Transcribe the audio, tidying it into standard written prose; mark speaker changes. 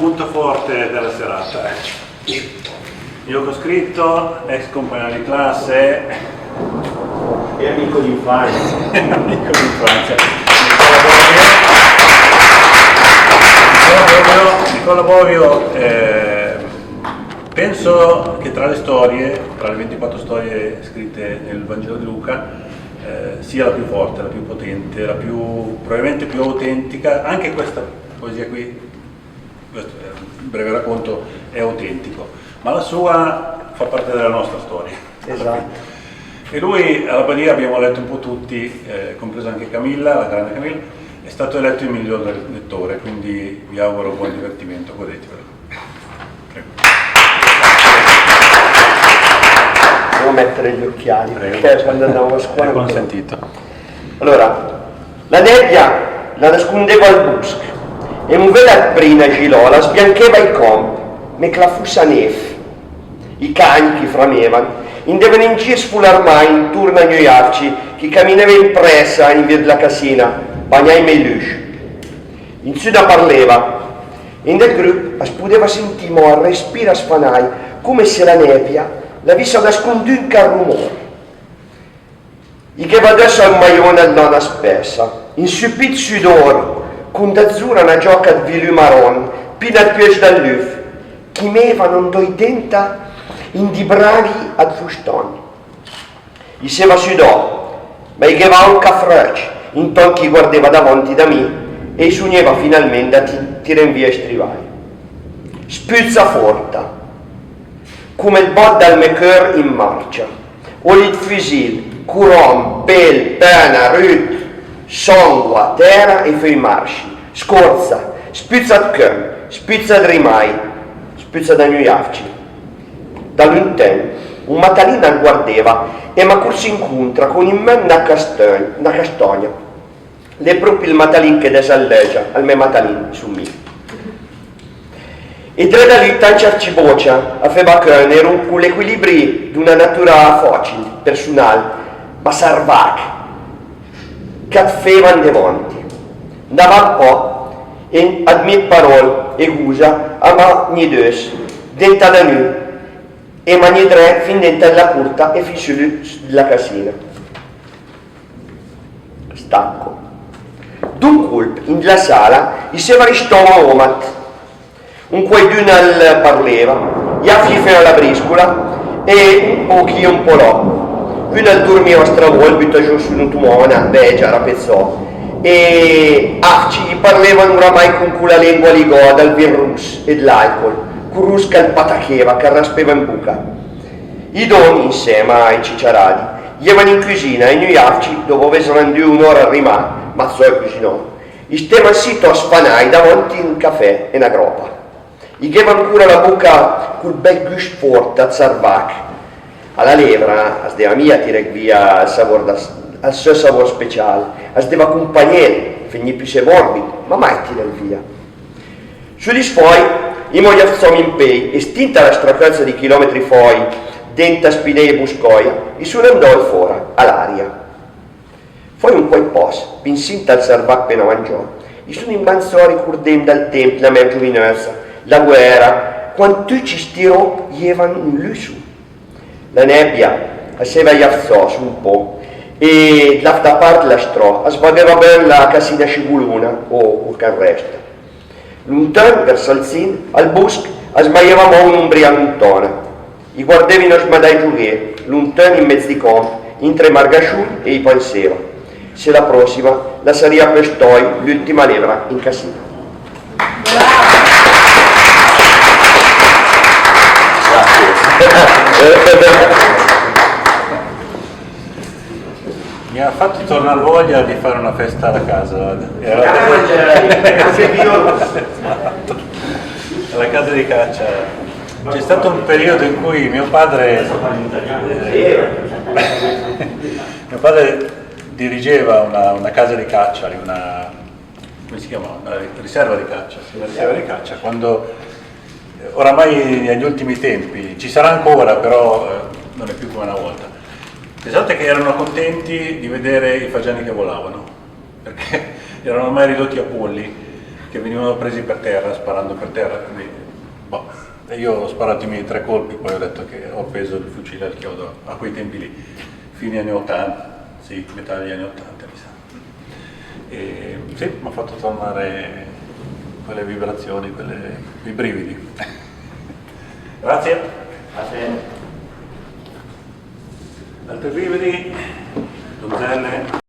Speaker 1: punto forte della serata. Io ho scritto, ex compagno di classe
Speaker 2: e amico di infanzia.
Speaker 1: Amico di infanzia. Nicola Bovio, penso che tra le storie, tra le 24 storie scritte nel Vangelo di Luca, sia la più forte, la più potente, la più, probabilmente più autentica. Anche questa poesia qui, questo è un breve racconto, è autentico, ma la sua fa parte della nostra storia.
Speaker 2: Esatto.
Speaker 1: E lui, alla Badia, abbiamo letto un po' tutti, compreso anche Camilla, la grande Camilla, è stato eletto il miglior lettore, quindi vi auguro buon divertimento, godetevelo. Prego.
Speaker 2: Devo mettere gli occhiali,
Speaker 1: Prego.
Speaker 2: perché quando andavo a scuola...
Speaker 1: È consentito.
Speaker 2: Allora, la nebbia la nascondeva al bosco e un vela prina gilola sbiancheva i campi, me clafussa nef. I cani che framevano, indevano in giro sfularmai intorno a noi arci, che camminava in pressa in via della casina, bagnai me luce. In suda parleva, e nel gruppo si poteva sentire a respira sfanai, come se la nebbia l'avesse nasconduto in quel rumore. I che va adesso al maione all'ana spessa, in supit sudore, con d'azzurra una gioca di vilu marron, pina al piede dall'uf, che meva non doi denta in di braghi ad fustoni. Gli seva sudò, ma gli geva un caffreccio, intanto che guardava davanti da me e gli sugneva finalmente a tirare in via strivai. Spuzza forta, come il bot dal mio cœur in marcia, oli di fusil, curon, pel, pena, rut, sangue a terra e fei marsci, scorza, spuzza di cœur, spuzza di rimai, spuzza da noi arci. Da lontano un matalino guardava e mi corso incontra con in mano una castagna. Le proprio il matalino che desalleggia al mio matalino su me. E tre da lì tanciarci boccia a fare bacchino ero con l'equilibrio di una natura facile, personale, ma salvace, che facevano davanti. Andava un po' e ad mie parole e usa a magni due, dentro da noi, e magni tre fin dentro la curta e fin sulla casina. Stacco. D'un colpo, in la sala, gli si va ristomato omat. Un qualcuno parleva, gli affi alla briscola e un po' chi un po' là. Uno dormiva stravolto giù su un tumone, beh già rapezzò. E afci parlavano oramai con quella lingua ligò dal vin russo e dall'alcol, con rusca il patacheva che raspeva in buca. I doni insieme ai cicciaradi glievano in cucina e noi afci, dopo aver renduto un'ora a rimane, mazzò e cucinò. Gli stavano sito a spanai davanti un caffè e una groppa. Gli chiedevano ancora la bocca col bel gusto forte a zarvac. Alla levra, as deva mia tirare via al suo sapore speciale, as deva accompagnare, finì più se morbido, ma mai tirare via. Sugli sfoi, i mogli afzomi in pei, estinta la stracazza di chilometri fuori, denta spinei e buscoia, e su andò il fora, all'aria. Poi un po' in pos, pinsinta al zarvac appena mangiò, e sono in manzori curdem dal tempio la mia giovinezza, la guerra, quando tu ci stirò, llevan un lusu. La nebbia, a seva gli afzò su un po', e l'altra parte la strò, a sbagava bene la casina scivuluna, o che resta. Lontano, verso il sin, al bosco, a sbaiava un'umbriamontona. I guardavi non smadai giughe, lontano in mezzo di campo, in tre margasciuni e i penseva. Se la prossima la saria pestoi l'ultima levra in casina.
Speaker 1: Mi ha fatto tornare voglia di fare una festa alla casa. Alla casa di caccia. C'è stato un periodo in cui mio padre dirigeva una casa di caccia, come si chiama? Una riserva di caccia, una riserva di caccia, quando oramai negli ultimi tempi, ci sarà ancora, però non è più come una volta. Pensate che erano contenti di vedere i fagiani che volavano, perché erano ormai ridotti a polli che venivano presi per terra, sparando per terra, quindi boh. E io ho sparato i miei 3 colpi, poi ho detto che ho appeso il fucile al chiodo a quei tempi lì, fine anni 80, sì, metà degli anni 80 mi sa. E sì, mi ha fatto tornare quelle vibrazioni, quei brividi. Grazie.
Speaker 2: Grazie.
Speaker 1: Altri brividi, donzelle.